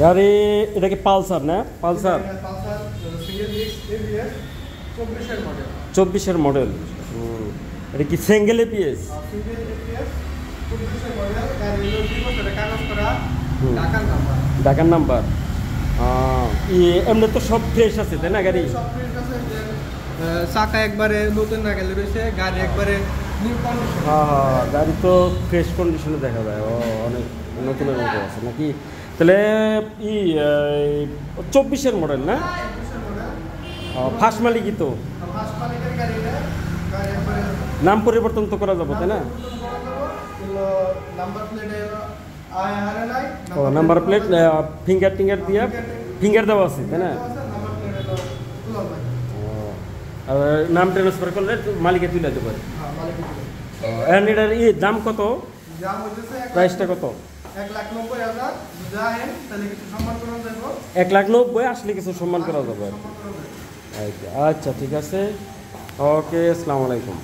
আরে এটা কি পালসার না? Pulsar Pulsar single disc ABS 24 এর মডেল। 24 এর মডেল। এটা কি সিঙ্গেল এপিএস? সিঙ্গেল এবিএস 24 এর মডেল। গাড়ি হলো 2 বছরের কাগজ করা, ঢাকার নাম্বার। ঢাকার নাম্বার। এমনি তো সব ফ্রেশ আছে তাই না গাড়ি? সব ফ্রেশ আছে। চাকা একবারে নতুন না গেলে রয়েছে, গাড়ি একবারে নিউ কন্ডিশন। হ্যাঁ, গাড়ি তো ফ্রেশ কন্ডিশনে দেখা যায়। অনেক নতুনের মতো আছে নাকি? তাহলে 24-এর মডেল না? 24 এর মডেল। ফার্স্ট মালিকই তো। ফার্স্ট মালিকের গাড়ি এটা। গাড়ি একবারে নাম পরিবর্তন তো করা যাবে তাই না? নাম্বার প্লেট হলো আরএনআই। নাম্বার প্লেট ফিঙ্গার টিঙ্গার দিয়ে ফিঙ্গার দেওয়া আছে তাই না? নাম্বার প্লেট হলো তুলা ভাই। আর নাম ট্রান্সফার করলে মালিকে তুলে দিতে পারে। হ্যাঁ, মালিকের গাড়ি। এটার দাম কত? দাম হইতেছে প্রাইসটা কত? 1,90,000। যাহেন তাহলে কিছু সম্মান করা যাবে। 1,90,000 আসলে কিছু সম্মান করা যাবে। সম্মান করা যাবে। আচ্ছা ঠিক আছে। ওকে, আসসালামু আলাইকুম।